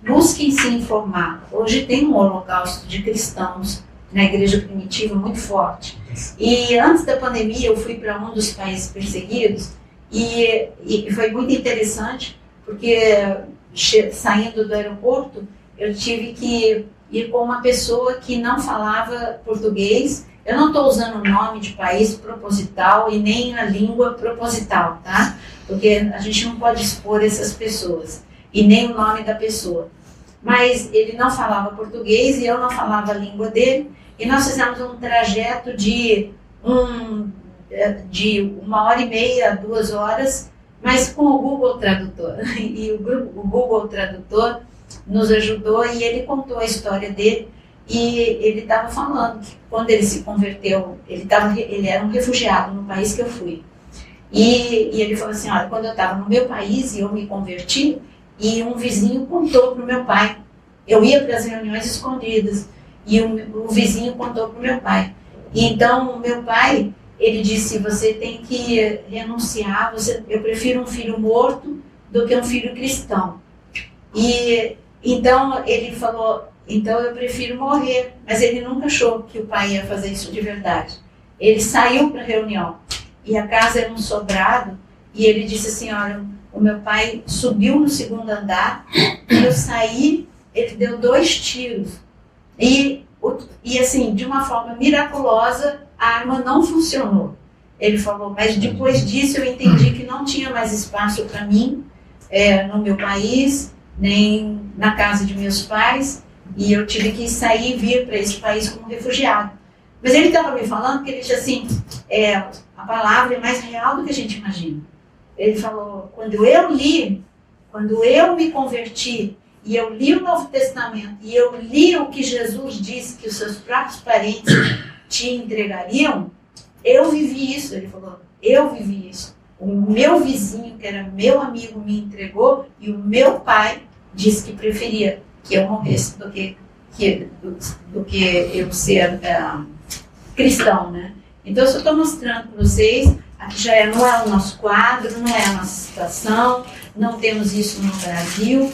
busquem se informar. Hoje tem um Holocausto de cristãos na igreja primitiva muito forte. E antes da pandemia eu fui para um dos países perseguidos e foi muito interessante, porque saindo do aeroporto eu tive que ir com uma pessoa que não falava português. Eu não estou usando o nome de país proposital e nem a língua proposital, tá? Porque a gente não pode expor essas pessoas e nem o nome da pessoa. Mas ele não falava português e eu não falava a língua dele, e nós fizemos um trajeto de 1h30, 2 horas, mas com o Google Tradutor. E o Google Tradutor nos ajudou e ele contou a história dele. E ele estava falando que quando ele se converteu, ele era um refugiado no país que eu fui. E ele falou assim, olha, quando eu estava no meu país e eu me converti, e um vizinho contou para o meu pai. Eu ia para as reuniões escondidas e o vizinho contou para o meu pai. E então o meu pai, ele disse, você tem que renunciar, eu prefiro um filho morto do que um filho cristão. E então ele falou, então eu prefiro morrer. Mas ele nunca achou que o pai ia fazer isso de verdade. Ele saiu para a reunião e a casa era um sobrado e ele disse assim, olha, o meu pai subiu no 2º andar, eu saí, ele deu 2 tiros. E assim, de uma forma miraculosa, a arma não funcionou. Ele falou, mas depois disso eu entendi que não tinha mais espaço para mim, no meu país, nem na casa de meus pais, e eu tive que sair e vir para esse país como refugiado. Mas ele estava me falando que ele disse assim, a palavra é mais real do que a gente imagina. Ele falou, quando eu me converti, e eu li o Novo Testamento, e eu li o que Jesus disse que os seus próprios parentes te entregariam, eu vivi isso. Ele falou, eu vivi isso. O meu vizinho, que era meu amigo, me entregou, e o meu pai disse que preferia que eu morresse do que eu ser cristão, né? Então eu só estou mostrando para vocês, aqui já não é o nosso quadro, não é a nossa situação, não temos isso no Brasil,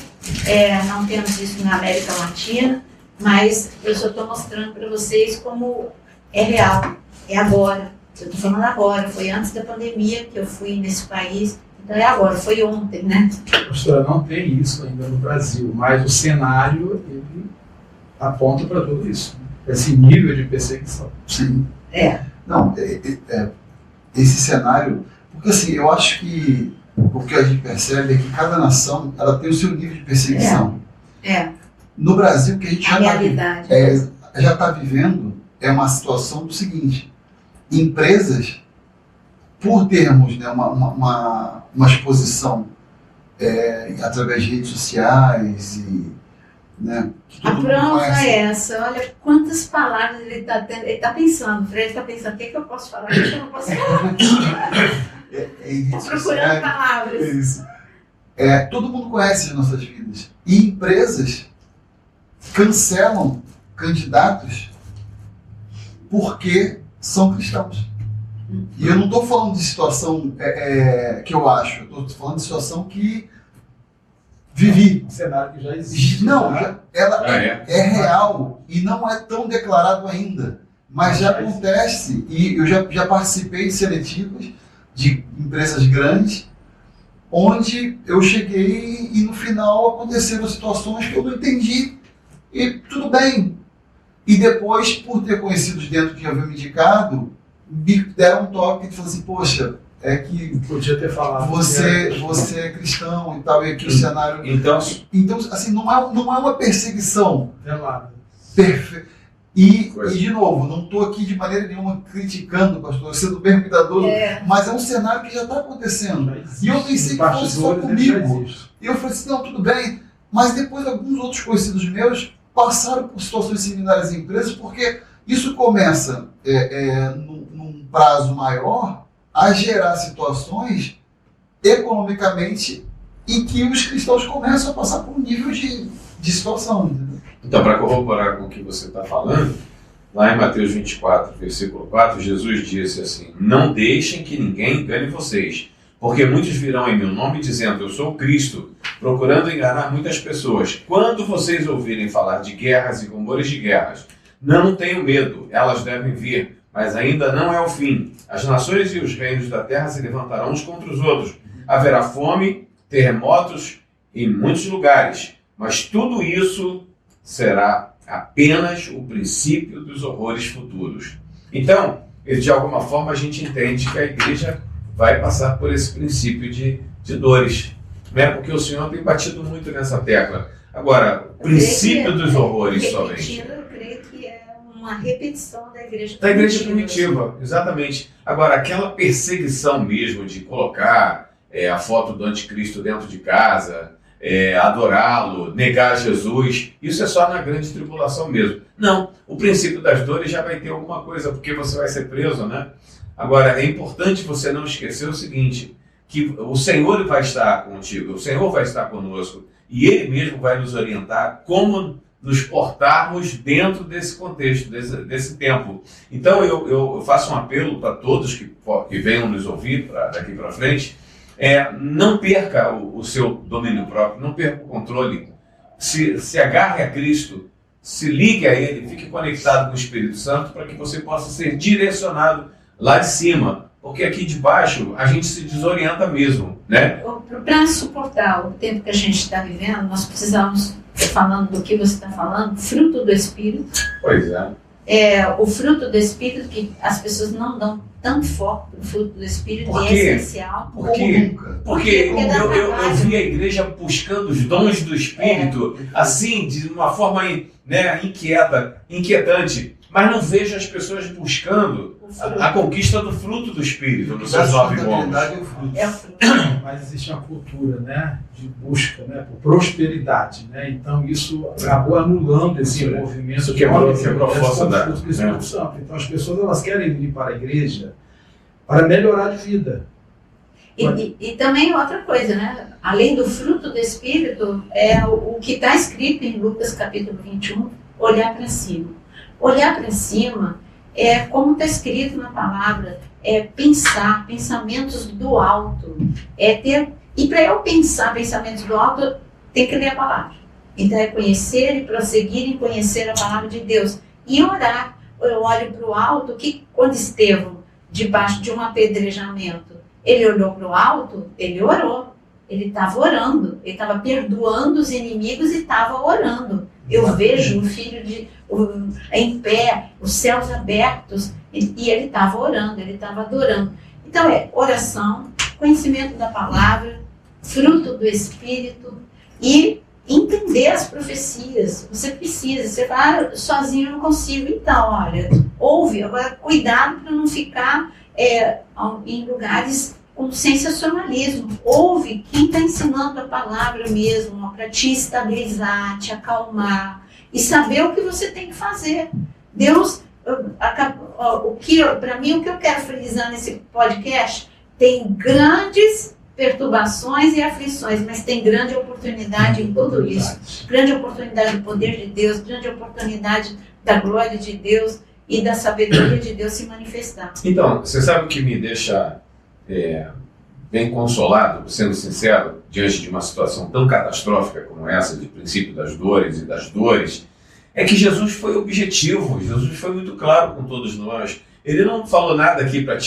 não temos isso na América Latina, mas eu só estou mostrando para vocês como é real, é agora. Eu estou falando agora, foi antes da pandemia que eu fui nesse país, então é agora, foi ontem, né? Pastora, não tem isso ainda no Brasil, mas o cenário ele aponta para tudo isso, esse nível de perseguição. Sim. Não, esse cenário, porque assim, eu acho que o que a gente percebe é que cada nação ela tem o seu nível de perseguição. No Brasil, que a gente já está vivendo, é uma situação do seguinte: empresas, por termos, né, uma exposição através de redes sociais e, né, que todo a mundo prova conhece. é essa, olha quantas palavras ele está pensando. O Fred está pensando, o que eu posso falar, o que eu não posso falar. Procurando palavras. Isso. Todo mundo conhece as nossas vidas. E empresas cancelam candidatos porque são cristãos. E eu não estou falando de situação que eu acho, eu estou falando de situação que vivi. Um cenário que já existe. Não, né? ela é real e não é tão declarado ainda. Mas já acontece, e eu já participei de seletivas de empresas grandes, onde eu cheguei e no final aconteceram situações que eu não entendi. E tudo bem. E depois, por ter conhecido dentro que havia me indicado, me deram um toque e falaram assim, poxa, é que podia ter falado. Você é cristão e tal, e aqui o cenário... Então, assim, não é uma perseguição. E de novo, não estou aqui de maneira nenhuma criticando, pastor, sendo bem cuidadoso, mas é um cenário que já está acontecendo. E eu pensei que fosse só comigo. E eu falei assim, não, tudo bem. Mas depois alguns outros conhecidos meus passaram por situações similares em empresas, porque isso começa, num prazo maior, a gerar situações economicamente em que os cristãos começam a passar por um nível de situação. Entendeu? Então, para corroborar com o que você está falando, lá em Mateus 24, versículo 4, Jesus disse assim: não deixem que ninguém engane vocês, porque muitos virão em meu nome dizendo, eu sou o Cristo, procurando enganar muitas pessoas. Quando vocês ouvirem falar de guerras e rumores de guerras, não tenham medo, elas devem vir, mas ainda não é o fim. As nações e os reinos da terra se levantarão uns contra os outros. Haverá fome, terremotos em muitos lugares, mas tudo isso será apenas o princípio dos horrores futuros. Então, de alguma forma, a gente entende que a igreja vai passar por esse princípio de dores, né? Porque o Senhor tem batido muito nessa tecla. Agora, o princípio dos horrores somente. Eu creio que é uma repetição da igreja primitiva. Da igreja primitiva, exatamente. Agora, aquela perseguição mesmo de colocar a foto do anticristo dentro de casa, adorá-lo, negar Jesus, isso é só na grande tribulação mesmo. Não, o princípio das dores já vai ter alguma coisa, porque você vai ser preso, né? Agora, é importante você não esquecer o seguinte, que o Senhor vai estar contigo, o Senhor vai estar conosco, e Ele mesmo vai nos orientar como nos portarmos dentro desse contexto, desse tempo. Então, eu faço um apelo para todos que venham nos ouvir daqui para frente, não perca o seu domínio próprio, não perca o controle, se agarre a Cristo, se ligue a Ele, fique conectado com o Espírito Santo para que você possa ser direcionado lá de cima, porque aqui de baixo a gente se desorienta mesmo, né? Para suportar o tempo que a gente está vivendo, nós precisamos, falando do que você está falando, fruto do Espírito. Pois é. O fruto do Espírito, que as pessoas não dão tão foco no fruto do Espírito, e é essencial. Por quê? Porque eu vi a igreja buscando os dons do Espírito, assim, de uma forma inquietante, mas não vejo as pessoas buscando a conquista do fruto do Espírito, nos seus 9 homens. É o fruto. Mas existe uma cultura, né, de busca, né, por prosperidade, né? Então isso acabou anulando esse movimento. Isso quebrou a força da Espírito Santo. Então as pessoas elas querem vir para a igreja para melhorar de vida. E também outra coisa, né? Além do fruto do Espírito, o que está escrito em Lucas capítulo 21, olhar para cima. Olhar para cima é como está escrito na palavra, pensar, pensamentos do alto. E para eu pensar pensamentos do alto, tem que ler a palavra. Então é conhecer e prosseguir em conhecer a palavra de Deus. E orar. Eu olho para o alto, que quando Estevão, debaixo de um apedrejamento, ele olhou para o alto, ele orou. Ele estava orando, ele estava perdoando os inimigos e estava orando. Eu vejo o filho em pé, os céus abertos, e ele estava orando, ele estava adorando. Então oração, conhecimento da palavra, fruto do Espírito e entender as profecias. Você precisa, você fala, sozinho eu não consigo, então, olha, ouve. Agora, cuidado para não ficar em lugares com sensacionalismo. Ouve quem está ensinando a palavra mesmo, para te estabilizar, te acalmar e saber o que você tem que fazer. Deus, para mim, o que eu quero frisar nesse podcast, tem grandes perturbações e aflições, mas tem grande oportunidade em tudo isso. Grande oportunidade do poder de Deus, grande oportunidade da glória de Deus e da sabedoria de Deus se manifestar. Então, você sabe o que me deixa bem consolado, sendo sincero, diante de uma situação tão catastrófica como essa, de princípio das dores e das dores, é que Jesus foi objetivo, Jesus foi muito claro com todos nós. Ele não falou nada aqui para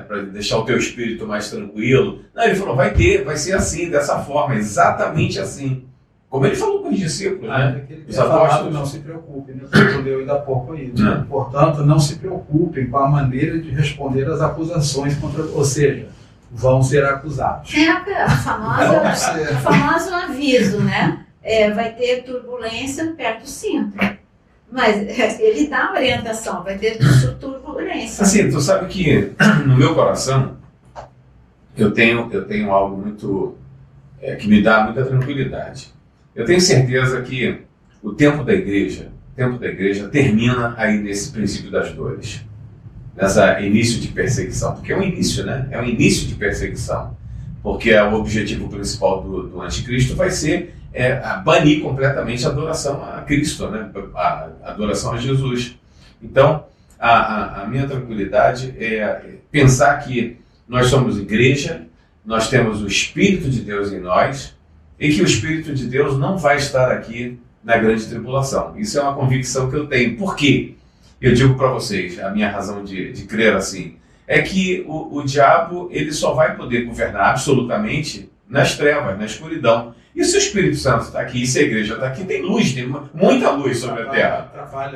para deixar o teu espírito mais tranquilo. Não, ele falou, vai ser assim, dessa forma, exatamente assim. Como ele falou com os discípulos, né? Os apóstolos. Não se preocupem, né? Eu leu ainda há pouco aí. Né? Portanto, não se preocupem com a maneira de responder às acusações ou seja, vão ser acusados. O famoso aviso, né? Vai ter turbulência perto do cinto. Mas ele dá orientação, vai ter turbulência. Assim, tu sabe que no meu coração eu tenho algo muito que me dá muita tranquilidade. Eu tenho certeza que o tempo da igreja termina aí nesse princípio das dores, nessa início de perseguição, porque é um início, né? É um início de perseguição, porque o objetivo principal do anticristo vai ser banir completamente a adoração a Cristo, né? A adoração a Jesus. Então, a minha tranquilidade é pensar que nós somos igreja, nós temos o Espírito de Deus em nós e que o Espírito de Deus não vai estar aqui na grande tribulação. Isso é uma convicção que eu tenho. Por quê? Eu digo para vocês, a minha razão de crer assim, é que o diabo ele só vai poder governar absolutamente nas trevas, na escuridão. E se o Espírito Santo está aqui, e se a igreja está aqui, tem luz, tem muita luz sobre a terra.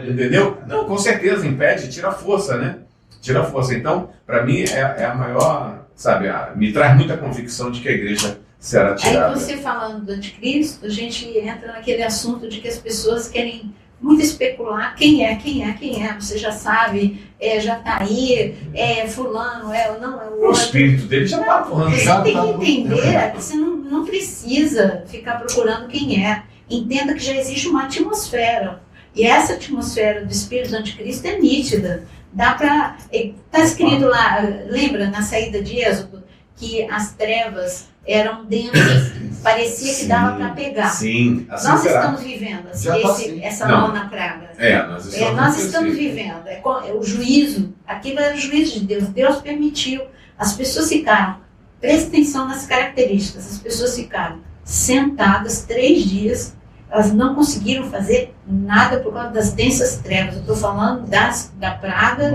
Entendeu? Não, com certeza, impede, tira força, né? Tira força. Então, para mim, é a maior, sabe, me traz muita convicção de que a igreja será tirada. Aí você falando do anticristo, a gente entra naquele assunto de que as pessoas querem muito especular quem é. Você já sabe, já está aí, fulano, ou não, é o outro. O espírito dele já está atuando. Você tem que entender que você não precisa ficar procurando quem é. Entenda que já existe uma atmosfera. E essa atmosfera do espírito do anticristo é nítida. Dá para... Está escrito lá, lembra, na saída de Êxodo, que as trevas eram densas, parecia que dava para pegar. Sim, assim nós será. Estamos vivendo essa Não. nona praga. Nós estamos vivendo. O juízo, aquilo era o juízo de Deus. Deus permitiu. As pessoas ficaram, presta atenção nas características, as pessoas ficaram sentadas 3 dias, elas não conseguiram fazer nada por causa das densas trevas. Eu estou falando da praga,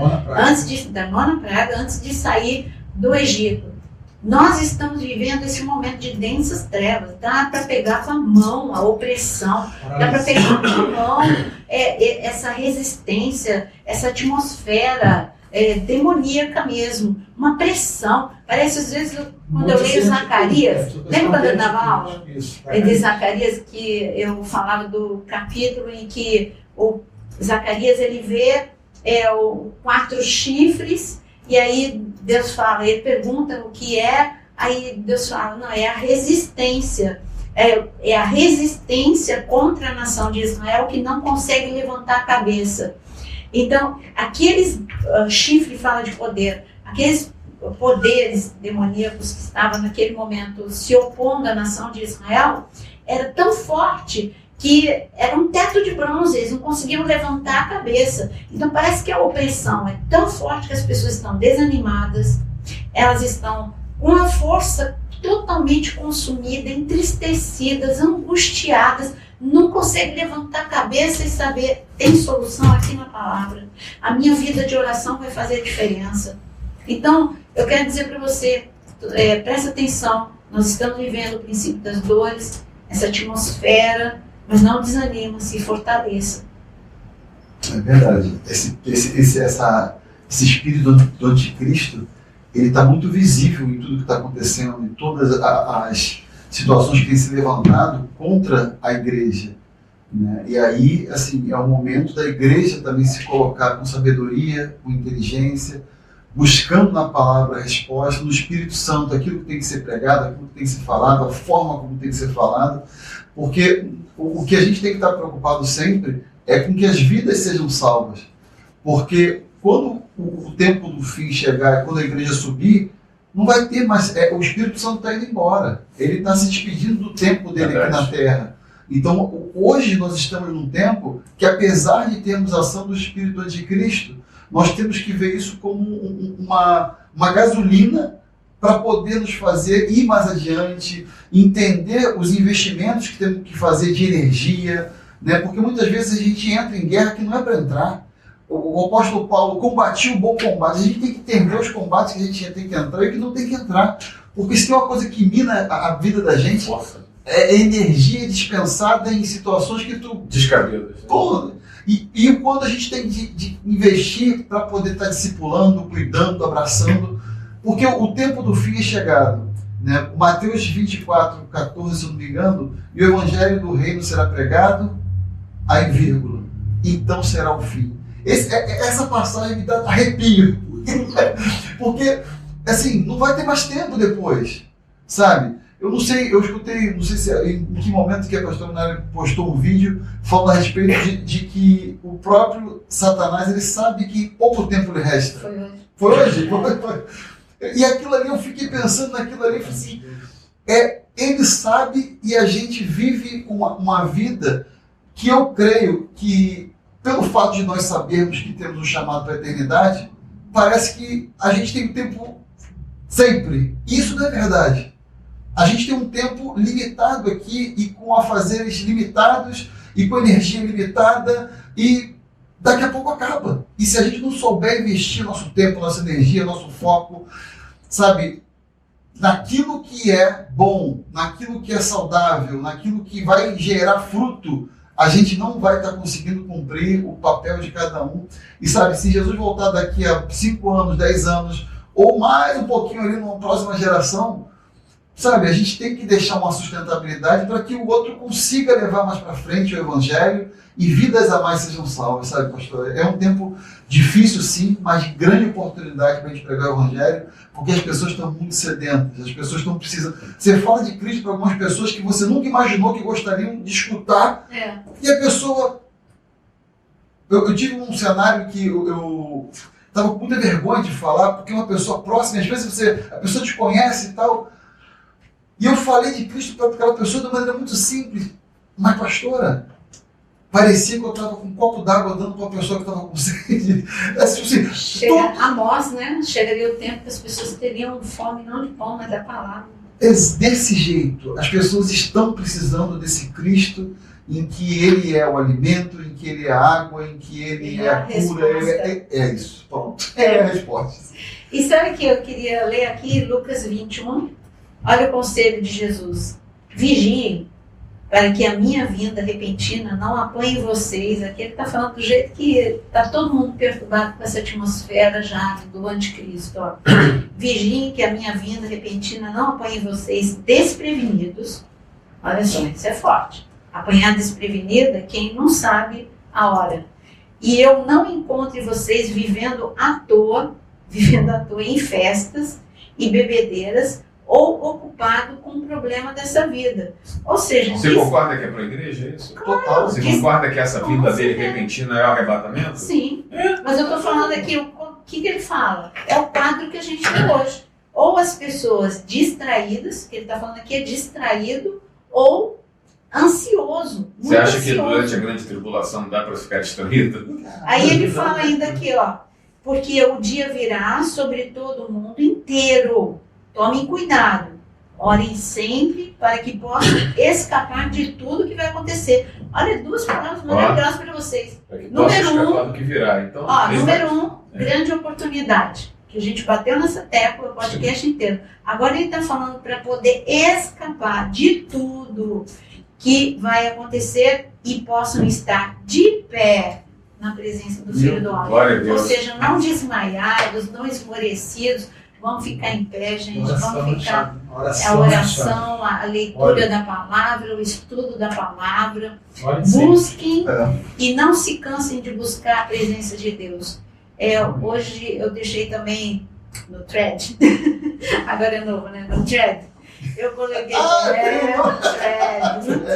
da nona praga, antes de sair do Egito. Nós estamos vivendo esse momento de densas trevas. Dá para pegar com a mão a opressão, dá para pegar com a mão essa resistência, essa atmosfera demoníaca mesmo, uma pressão. Parece às vezes, quando eu leio Zacarias, lembra quando eu dava aula? De Zacarias, que eu falava do capítulo em que o Zacarias ele vê os 4 chifres. E aí Deus fala, ele pergunta o que é, aí Deus fala, não, é a resistência, é a resistência contra a nação de Israel que não consegue levantar a cabeça. Então, aqueles chifre fala de poder, aqueles poderes demoníacos que estavam naquele momento se opondo à nação de Israel, era tão forte que era um teto de bronze, eles não conseguiam levantar a cabeça. Então parece que a opressão é tão forte que as pessoas estão desanimadas, elas estão com a força totalmente consumida, entristecidas, angustiadas, não conseguem levantar a cabeça e saber, tem solução aqui na palavra. A minha vida de oração vai fazer diferença. Então, eu quero dizer para você, presta atenção, nós estamos vivendo o princípio das dores, essa atmosfera, mas não desanima, se fortaleça. É verdade. Esse espírito do anticristo, ele está muito visível em tudo que está acontecendo, em todas as situações que têm se levantado contra a igreja. Né? E aí, assim, é o momento da igreja também se colocar com sabedoria, com inteligência, buscando na palavra a resposta, no Espírito Santo, aquilo que tem que ser pregado, aquilo que tem que ser falado, a forma como tem que ser falado, porque o que a gente tem que estar preocupado sempre é com que as vidas sejam salvas. Porque quando o tempo do fim chegar, quando a igreja subir, não vai ter mais, o Espírito Santo está indo embora. Ele está se despedindo do tempo dele aqui na Terra. Então, hoje nós estamos num tempo que, apesar de termos a ação do Espírito Anticristo, nós temos que ver isso como uma gasolina para poder nos fazer ir mais adiante, entender os investimentos que temos que fazer de energia, né? Porque muitas vezes a gente entra em guerra que não é para entrar. O apóstolo Paulo combatiu o bom combate. A gente tem que entender os combates que a gente tem que entrar e que não tem que entrar. Porque se tem uma coisa que mina a vida da gente, é energia dispensada em situações que tu... Descabidas. E quando a gente tem de investir para poder estar discipulando, cuidando, abraçando, porque o tempo do fim é chegado. Né? Mateus 24, 14, se eu não me engano, e o evangelho do reino será pregado, aí vírgula. então será o fim. Essa passagem me dá arrepio. Porque, assim, não vai ter mais tempo depois, sabe? Eu não sei, eu escutei, não sei se em que momento que a pastora Nara postou um vídeo falando a respeito de que o próprio Satanás, ele sabe que pouco tempo lhe resta. Foi hoje? E aquilo ali, eu fiquei pensando naquilo ali, assim, ele sabe e a gente vive uma vida que eu creio que, pelo fato de nós sabermos que temos um chamado para a eternidade, parece que a gente tem tempo sempre. Isso não é verdade. A gente tem um tempo limitado aqui e com afazeres limitados e com energia limitada e daqui a pouco acaba. E se a gente não souber investir nosso tempo, nossa energia, nosso foco, sabe, naquilo que é bom, naquilo que é saudável, naquilo que vai gerar fruto, a gente não vai estar conseguindo cumprir o papel de cada um. E sabe, se Jesus voltar daqui a 5 anos, 10 anos, ou mais um pouquinho ali numa próxima geração, sabe, a gente tem que deixar uma sustentabilidade para que o outro consiga levar mais para frente o Evangelho e vidas a mais sejam salvas, sabe, pastor? É um tempo difícil, sim, mas de grande oportunidade para a gente pregar o Evangelho, porque as pessoas estão muito sedentas, as pessoas estão precisando. Você fala de Cristo para algumas pessoas que você nunca imaginou que gostariam de escutar, e a pessoa... Eu tive um cenário que eu estava com muita vergonha de falar, porque uma pessoa próxima, às vezes a pessoa te conhece e tal, e eu falei de Cristo para aquela pessoa de uma maneira muito simples, mas pastora, parecia que eu estava com um copo d'água dando para uma pessoa que estava com sede. Assim, chega Amós, né? Chegaria o tempo que as pessoas teriam fome não de pão, mas da palavra. Desse jeito, as pessoas estão precisando desse Cristo em que Ele é o alimento, em que Ele é a água, em que Ele é a cura. É isso, pronto. É a resposta. E sabe que eu queria ler aqui, Lucas 21, olha o conselho de Jesus. Vigiem, para que a minha vinda repentina não apanhe vocês. Aqui ele está falando do jeito que está todo mundo perturbado com essa atmosfera já do anticristo. Ó. Vigiem que a minha vinda repentina não apanhe vocês desprevenidos. Olha só, isso é forte. Apanhar desprevenido é quem não sabe a hora. E eu não encontre vocês vivendo à toa em festas e bebedeiras, ou ocupado com o problema dessa vida. Ou seja... Você concorda que é para a igreja isso? Claro, total. Você concorda que essa vinda dele repentina é o arrebatamento? Sim. Mas eu estou falando aqui, o que ele fala? É o quadro que a gente tem hoje. Ou as pessoas distraídas, que ele está falando aqui é distraído, ou ansioso. Você acha que durante a grande tribulação não dá para ficar distraído? Aí ele fala ainda aqui, ó, porque o dia virá sobre todo o mundo inteiro. Tomem cuidado, orem sempre para que possam escapar de tudo que vai acontecer. Olha, 2 palavras maravilhosas para vocês. Número 1, que virá. Então, número 1, grande oportunidade, que a gente bateu nessa tecla o podcast inteiro. Agora ele está falando para poder escapar de tudo que vai acontecer e possam estar de pé na presença do Filho do Homem. Ou seja, não desmaiados, não esmorecidos. Vamos ficar em pé, gente. Vamos ficar. A oração, a leitura da palavra, o estudo da palavra. Busquem e não se cansem de buscar a presença de Deus. Hoje eu deixei também no thread. Agora é novo, né? No thread. Eu coloquei no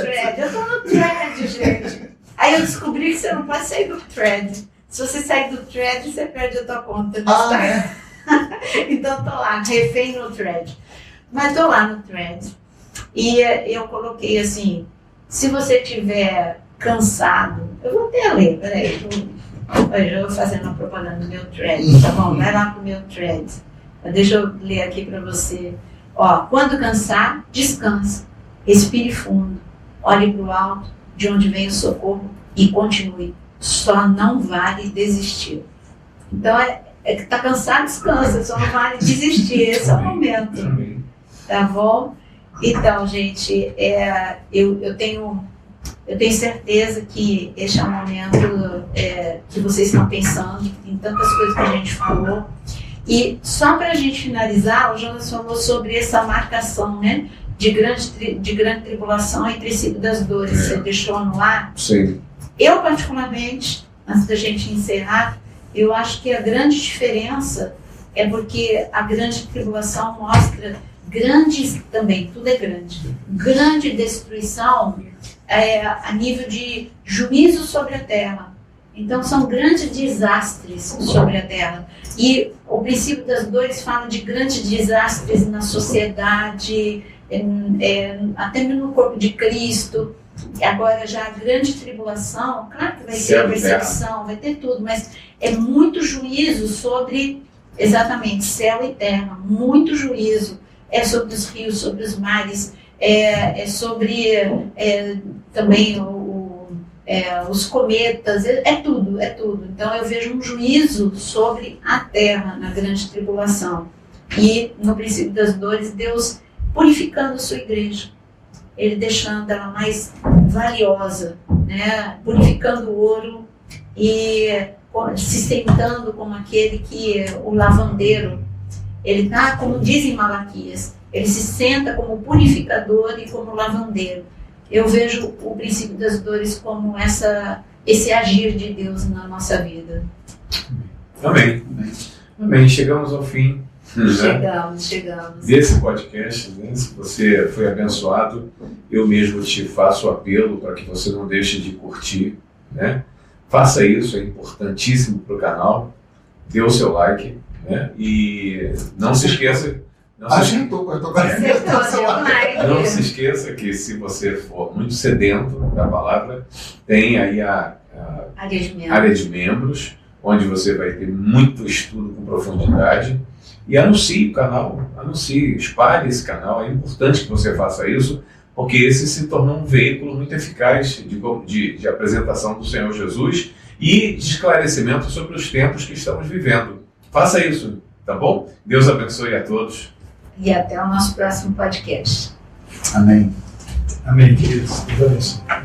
thread. Eu estou no thread, gente. Aí eu descobri que você não pode sair do thread. Se você sair do thread, você perde a tua conta no Instagram. Então tô lá, refém no thread. Mas tô lá no thread. E eu coloquei assim, se você estiver cansado, eu vou até ler, peraí, eu vou fazendo a propaganda do meu thread, tá bom? Vai lá pro meu thread. Deixa eu ler aqui para você. Ó, quando cansar, descanse, respire fundo, olhe para o alto, de onde vem o socorro e continue. Só não vale desistir. Então que tá cansado, descansa, só não vale desistir, esse é o momento, tá bom? Então, gente, eu tenho certeza que este é um momento que vocês estão pensando em tantas coisas que a gente falou, e só para a gente finalizar, o Jonas falou sobre essa marcação, né, de grande tribulação e princípio das dores, você deixou no ar? Sim. Eu, particularmente, antes da gente encerrar, eu acho que a grande diferença é porque a grande tribulação mostra grandes, também, tudo é grande destruição a nível de juízo sobre a terra. Então, são grandes desastres sobre a terra. E o princípio das dores fala de grandes desastres na sociedade, até no corpo de Cristo. Agora, já a grande tribulação, claro que vai ter perseguição, vai ter tudo, mas é muito juízo sobre, exatamente, céu e terra, muito juízo. É sobre os rios, sobre os mares, é sobre também os cometas, é tudo. Então eu vejo um juízo sobre a terra na grande tribulação. E no princípio das dores, Deus purificando a sua igreja, Ele deixando ela mais valiosa, né? Purificando o ouro e se sentando como aquele que o lavandeiro, ele está, como diz em Malaquias, ele se senta como purificador e como lavandeiro. Eu vejo o princípio das dores como esse agir de Deus na nossa vida. Amém. Amém. Chegamos ao fim. Chegamos. Desse podcast, né? Se você foi abençoado, eu mesmo te faço o apelo para que você não deixe de curtir, né? Faça isso, é importantíssimo para o canal. Dê o seu like, né? E não se esqueça. Não se esqueça que, se você for muito sedento da palavra, tem aí a área de membros, onde você vai ter muito estudo com profundidade. E anuncie o canal, espalhe esse canal. É importante que você faça isso, porque esse se tornou um veículo muito eficaz de apresentação do Senhor Jesus e de esclarecimento sobre os tempos que estamos vivendo. Faça isso, tá bom? Deus abençoe a todos. E até o nosso próximo podcast. Amém. Amém, queridos. Deus abençoe.